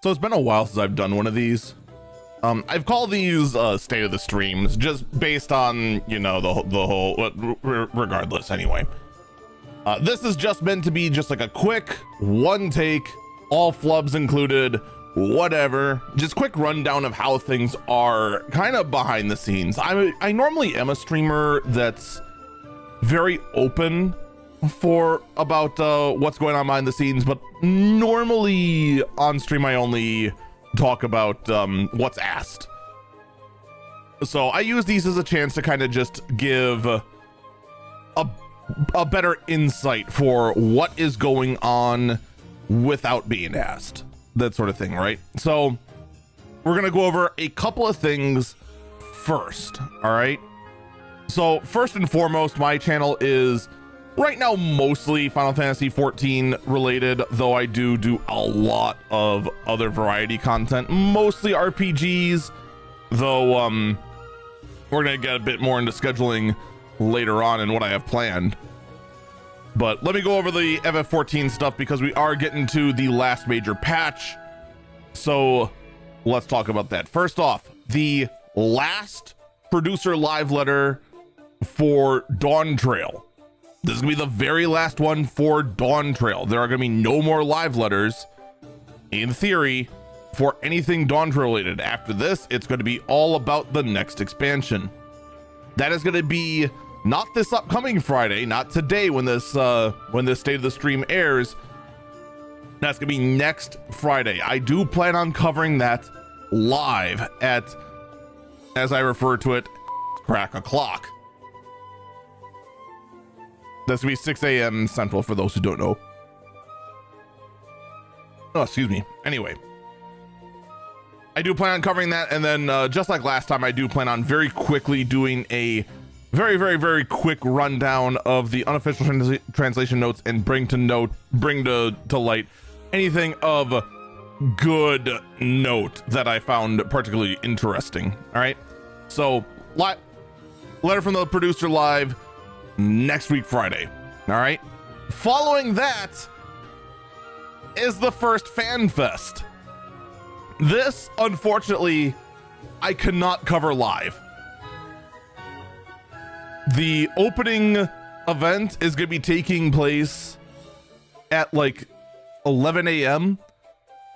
So it's been a while since I've done one of these. I've called these state of the streams just based on, you know, the whole, regardless anyway. This is just meant to be just like a quick one take, all flubs included, whatever, just quick rundown of how things are kind of behind the scenes. I normally am a streamer that's very open for about what's going on behind the scenes, but normally on stream I only talk about what's asked. So I use these as a chance to kind of just give a better insight for what is going on without being asked, that sort of thing, right? So we're gonna go over a couple of things first. All right, so first and foremost, my channel is right now mostly Final Fantasy 14 related, though I do a lot of other variety content, mostly RPGs, though we're gonna get a bit more into scheduling later on and what I have planned. But let me go over the FF14 stuff because we are getting to the last major patch, so let's talk about that. First off, the last producer live letter for Dawn Trail. This is gonna be the very last one for Dawn Trail. There are gonna be no more live letters, in theory, for anything Dawn Trail related. After this, it's gonna be all about the next expansion. That is gonna be not this upcoming Friday, not today when this state of the stream airs. That's gonna be next Friday. I do plan on covering that live at, as I refer to it, crack o'clock. That's gonna be 6 a.m. Central for those who don't know. Oh, excuse me. Anyway, I do plan on covering that, and then just like last time, I do plan on very quickly doing a very quick rundown of the unofficial translation notes and bring to light anything of good note that I found particularly interesting. All right, so letter from the producer live next week Friday. All right, following that is the first fan fest. This, unfortunately, I cannot cover live. The opening event is going to be taking place at like 11 a.m.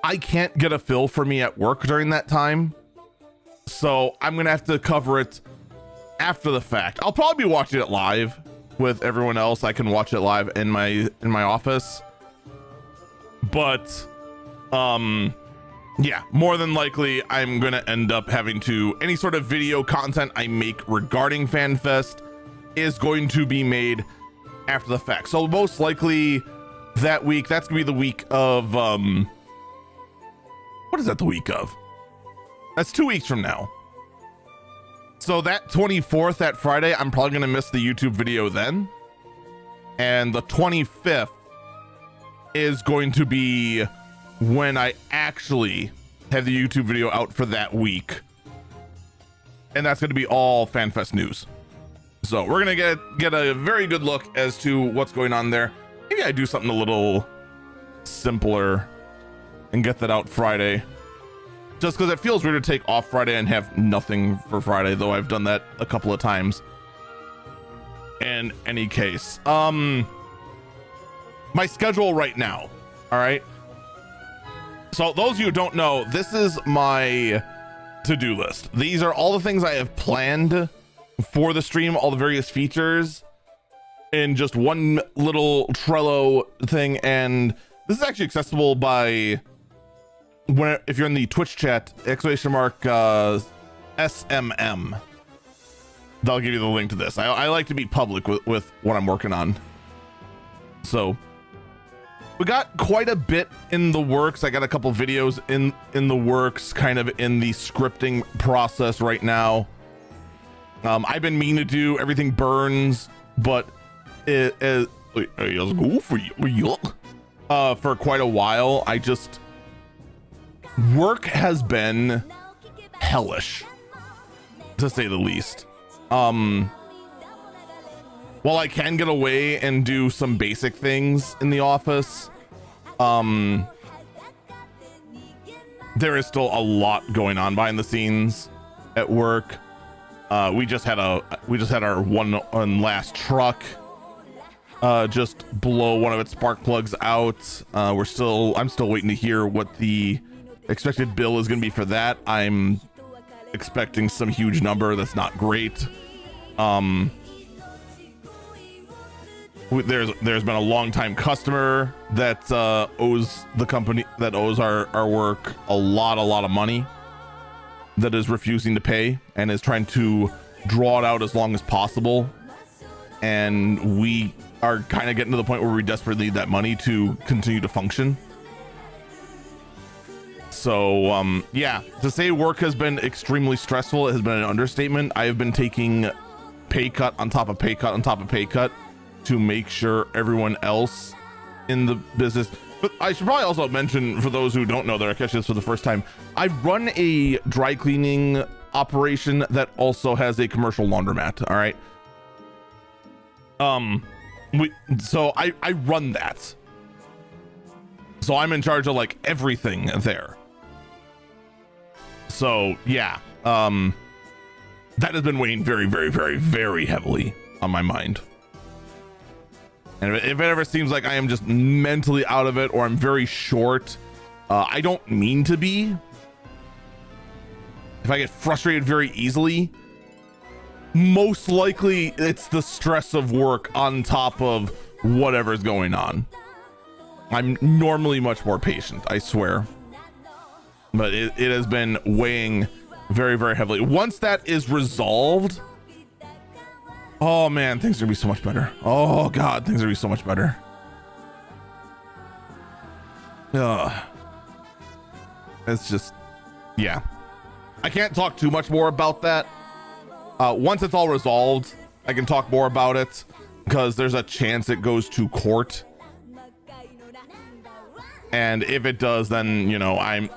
I can't get a fill for me at work during that time, so I'm going to have to cover it after the fact. I'll probably be watching it live with everyone else. I can watch it live in my office, but yeah, more than likely I'm gonna end up having to, any sort of video content I make regarding FanFest is going to be made after the fact. So most likely that week, that's gonna be the week of what is that the week of? That's 2 weeks from now. So that 24th, that Friday, I'm probably gonna miss the YouTube video then. And the 25th is going to be when I actually have the YouTube video out for that week. And that's gonna be all FanFest news. So we're gonna get a very good look as to what's going on there. Maybe I do something a little simpler and get that out Friday. Just because it feels weird to take off Friday and have nothing for Friday, though I've done that a couple of times. In any case, my schedule right now, all right? So those of you who don't know, this is my to-do list. These are all the things I have planned for the stream, all the various features in just one little Trello thing. And this is actually accessible by, if you're in the Twitch chat, !SMM. That'll give you the link to this. I like to be public with what I'm working on. So we got quite a bit in the works. I got a couple videos in the works, kind of in the scripting process right now. I've been meaning to do Everything Burns, but for quite a while. Work has been hellish, to say the least. While I can get away and do some basic things in the office, there is still a lot going on behind the scenes at work. We just had our one last truck just blow one of its spark plugs out. I'm still waiting to hear what the expected bill is going to be for that. I'm expecting some huge number that's not great. There's been a long-time customer that owes the company, that owes our work a lot of money, that is refusing to pay and is trying to draw it out as long as possible. And we are kind of getting to the point where we desperately need that money to continue to function. So yeah, to say work has been extremely stressful, it has been an understatement. I have been taking pay cut on top of pay cut on top of pay cut to make sure everyone else in the business. But I should probably also mention, for those who don't know that are catching this for the first time, I run a dry cleaning operation that also has a commercial laundromat. All right. So I run that. So I'm in charge of like everything there. So yeah, that has been weighing very heavily on my mind. And if it ever seems like I am just mentally out of it or I'm very short, I don't mean to be. If I get frustrated very easily, most likely it's the stress of work on top of whatever's going on. I'm normally much more patient, I swear. But it has been weighing very heavily. Once that is resolved, oh man, things are gonna be so much better. Oh God, things are gonna be so much better. It's just, yeah. I can't talk too much more about that. Once it's all resolved, I can talk more about it, because there's a chance it goes to court. And if it does, then, you know, I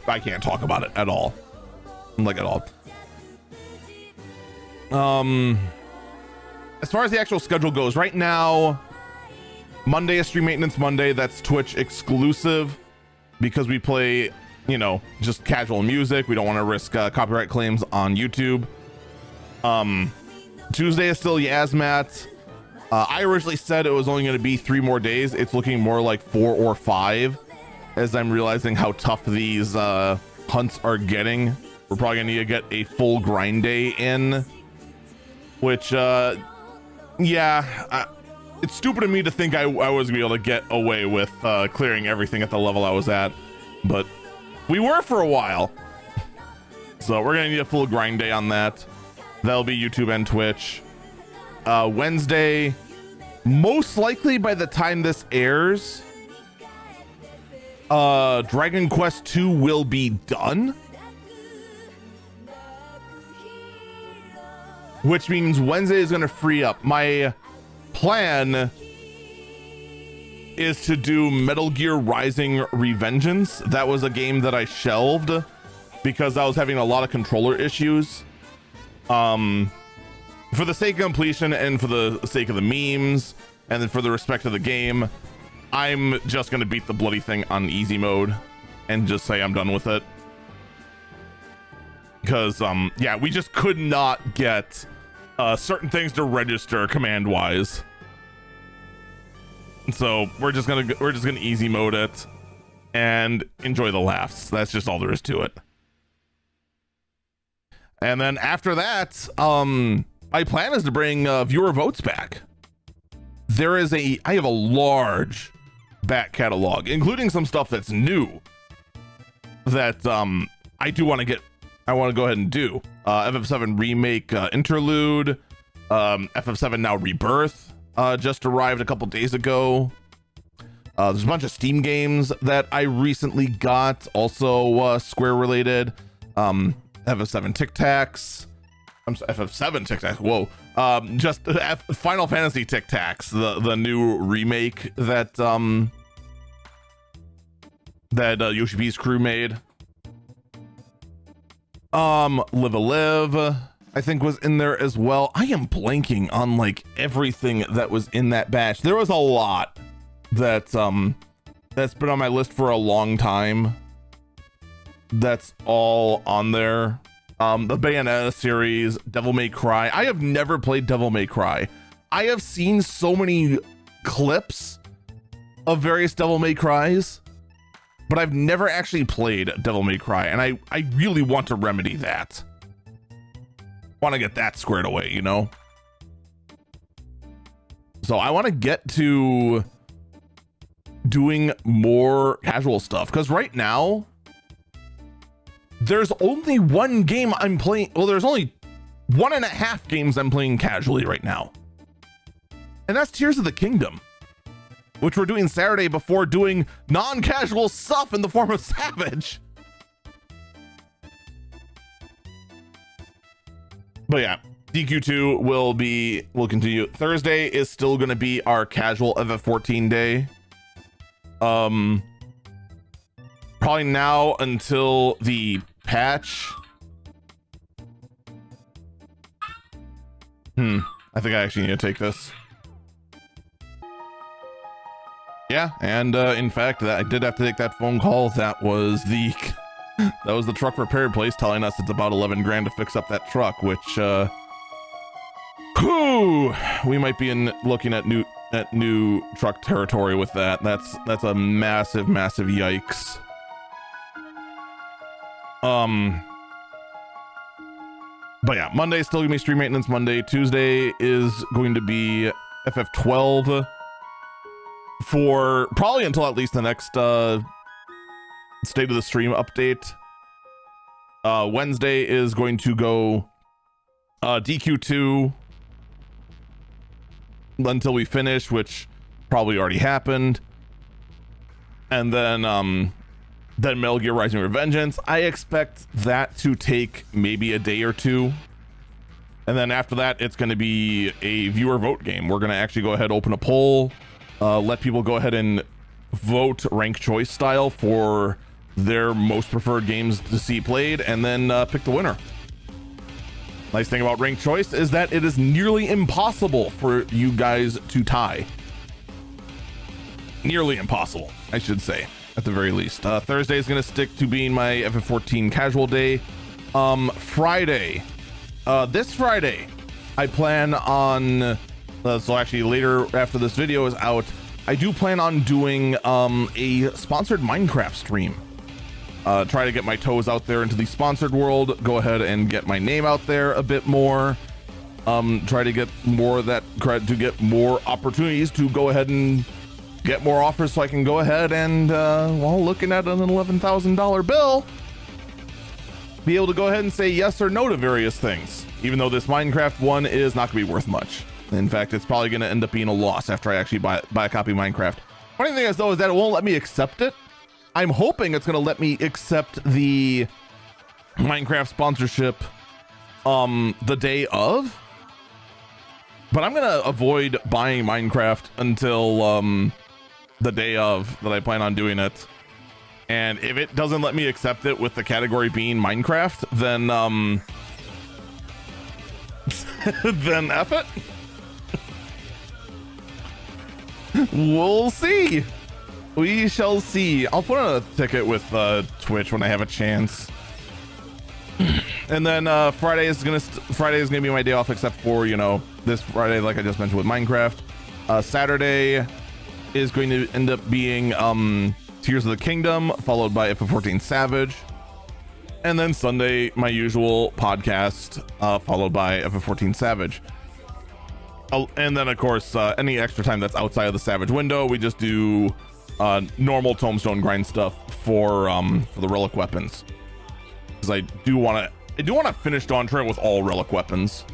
can't talk about it at all. Like at all. As far as the actual schedule goes, right now, Monday is Stream Maintenance Monday. That's Twitch exclusive, because we play, you know, just casual music. We don't want to risk copyright claims on YouTube. Tuesday is still Yazmat. I originally said it was only going to be 3 more days. It's looking more like 4 or 5, as I'm realizing how tough these hunts are getting. We're probably gonna need to get a full grind day in, which yeah, it's stupid of me to think I was gonna be able to get away with clearing everything at the level I was at, but we were for a while. So we're gonna need a full grind day on that. That'll be YouTube and Twitch. Wednesday, most likely by the time this airs, Dragon Quest II will be done, which means Wednesday is going to free up. My plan is to do Metal Gear Rising Revengeance. That was a game that I shelved because I was having a lot of controller issues. For the sake of completion and for the sake of the memes and then for the respect of the game, I'm just going to beat the bloody thing on easy mode and just say I'm done with it. Because, yeah, we just could not get certain things to register command wise. So we're just gonna easy mode it and enjoy the laughs. That's just all there is to it. And then after that, my plan is to bring viewer votes back. I have a large back catalog, including some stuff that's new that I want to go ahead and do. FF7 Remake Interlude, FF7 Now Rebirth just arrived a couple days ago. There's a bunch of Steam games that I recently got, also Square related. FF7 Tic Tacs. FF7 Tic Tacs. Whoa. Just Final Fantasy Tic Tacs, the new remake that Yoshi P's crew made. Live a Live, I think, was in there as well. I am blanking on like everything that was in that batch. There was a lot that that's been on my list for a long time. that's all on there. The Bayonetta series, Devil May Cry. I have never played Devil May Cry. I have seen so many clips of various Devil May Cries, but I've never actually played Devil May Cry, and I really want to remedy that. Want to get that squared away, you know? So I want to get to doing more casual stuff, because right now there's only one game I'm playing. Well, there's only 1.5 games I'm playing casually right now, and that's Tears of the Kingdom, which we're doing Saturday before doing non-casual stuff in the form of Savage. But yeah, DQ2 will continue. Thursday is still going to be our casual FF14 day. Probably now until the patch. I think I actually need to take this. Yeah, and in fact, I did have to take that phone call. That was the truck repair place telling us it's about 11 grand to fix up that truck, which we might be looking at new truck territory with that. That's a massive yikes. But yeah, Monday's still gonna be stream maintenance Monday. Tuesday is going to be FF12 for probably until at least the next state of the stream update. Wednesday is going to go DQ2 until we finish, which probably already happened. And then Metal Gear Rising Revengeance. I expect that to take maybe a day or two. And then after that, it's going to be a viewer vote game. We're going to actually go ahead, open a poll, let people go ahead and vote rank choice style for their most preferred games to see played, and then pick the winner. Nice thing about ranked choice is that it is nearly impossible for you guys to tie. Nearly impossible, I should say, at the very least. Thursday is going to stick to being my FF14 casual day. Friday, this Friday, I plan on, so actually later after this video is out, I do plan on doing a sponsored Minecraft stream. Try to get my toes out there into the sponsored world, go ahead and get my name out there a bit more. Try to get more of that, to get more opportunities to go ahead and get more offers, so I can go ahead and, while looking at an $11,000 bill, be able to go ahead and say yes or no to various things, even though this Minecraft one is not gonna be worth much. In fact, it's probably gonna end up being a loss after I actually buy a copy of Minecraft. Funny thing is, though, is that it won't let me accept it. I'm hoping it's gonna let me accept the Minecraft sponsorship the day of, but I'm gonna avoid buying Minecraft until the day of that I plan on doing it. And if it doesn't let me accept it with the category being Minecraft, then then F it. We'll see. We shall see. I'll put on a ticket with Twitch when I have a chance. And then Friday is gonna be my day off, except for, you know, this Friday, like I just mentioned, with Minecraft. Saturday is going to end up being Tears of the Kingdom, followed by FF14 Savage. And then Sunday, my usual podcast, followed by FF14 Savage. And then, of course, any extra time that's outside of the Savage window, we just do normal Tombstone grind stuff for the relic weapons. Because I do want to finish Dawn Trail with all relic weapons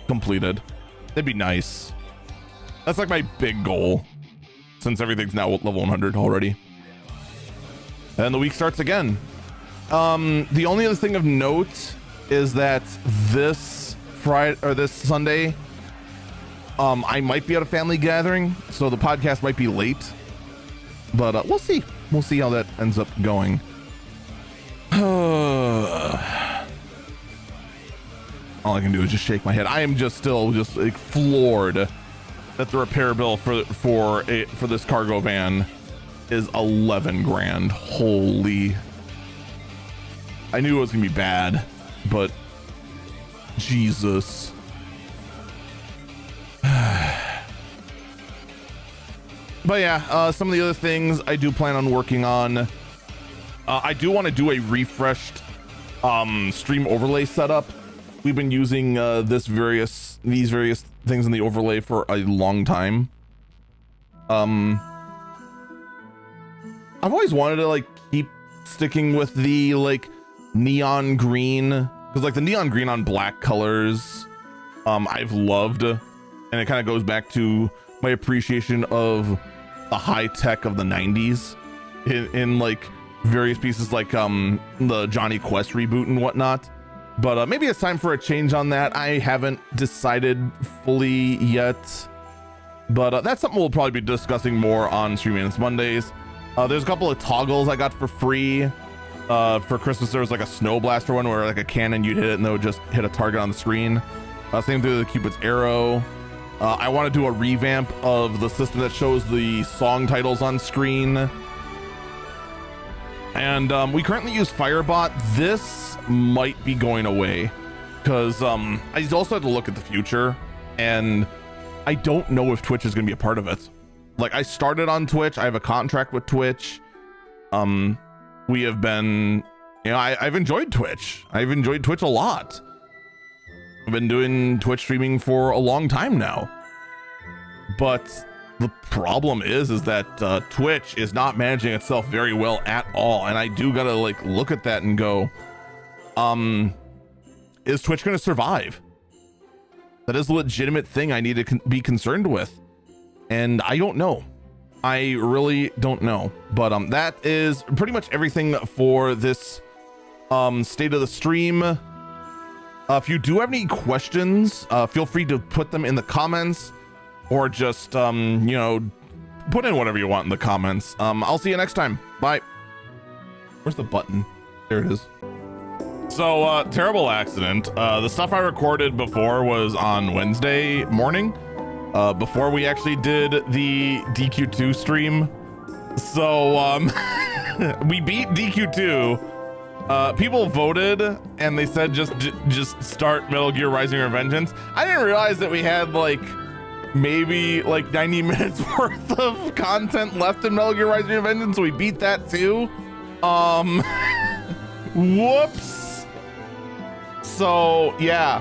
completed. That'd be nice. That's like my big goal, since everything's now level 100 already. And the week starts again. The only other thing of note is that this Friday or this Sunday, I might be at a family gathering, so the podcast might be late, but we'll see. We'll see how that ends up going. All I can do is just shake my head. I am just still like floored that the repair bill for this cargo van is 11 grand. Holy. I knew it was gonna be bad, but Jesus. But yeah, some of the other things I do plan on working on. I do want to do a refreshed stream overlay setup. We've been using these various things in the overlay for a long time. I've always wanted to like keep sticking with the like neon green, because like the neon green on black colors I've loved, and it kind of goes back to my appreciation of the high tech of the 90s in like various pieces like the Johnny Quest reboot and whatnot. But maybe it's time for a change on that. I haven't decided fully yet, but that's something we'll probably be discussing more on Stream Maintenance Mondays. There's a couple of toggles I got for free. For Christmas, there was like a snow blaster one where like a cannon, you'd hit it and it would just hit a target on the screen. Same thing with the Cupid's arrow. I want to do a revamp of the system that shows the song titles on screen. And we currently use Firebot. This might be going away because I also have to look at the future, and I don't know if Twitch is going to be a part of it. Like, I started on Twitch. I have a contract with Twitch. We have been, you know, I've enjoyed Twitch. I've enjoyed Twitch a lot. I've been doing Twitch streaming for a long time now. But the problem is that Twitch is not managing itself very well at all. And I do gotta like look at that and go, is Twitch gonna survive? That is a legitimate thing I need to be concerned with. And I don't know. I really don't know. But that is pretty much everything for this state of the stream. If you do have any questions, feel free to put them in the comments, or just you know, put in whatever you want in the comments. I'll see you next time. Bye. Where's the button? There it is. So terrible accident. The stuff I recorded before was on Wednesday morning, before we actually did the DQ2 stream. So we beat DQ2. People voted and they said just start Metal Gear Rising Revengeance. I didn't realize that we had like maybe like 90 minutes worth of content left in Metal Gear Rising Revengeance, so we beat that too. Whoops. So yeah,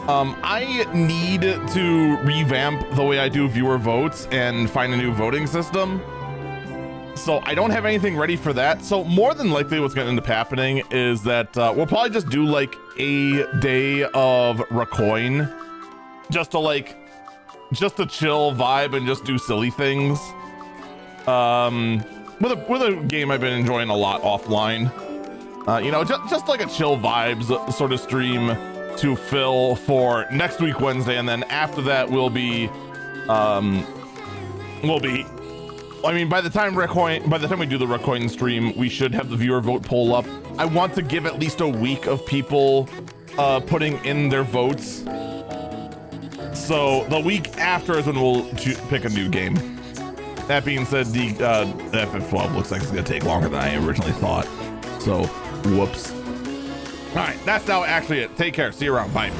I need to revamp the way I do viewer votes and find a new voting system. So I don't have anything ready for that. So more than likely what's going to end up happening is that we'll probably just do like a day of Recoin, just to chill vibe and just do silly things. With a game I've been enjoying a lot offline. You know, just like a chill vibes sort of stream to fill for next week Wednesday, and then after that we'll be I mean, by the time we do the Recoin stream, we should have the viewer vote poll up. I want to give at least a week of people putting in their votes. So the week after is when we'll pick a new game. That being said, the FF12 looks like it's gonna take longer than I originally thought. So, whoops. All right, that's now actually it. Take care. See you around. Bye.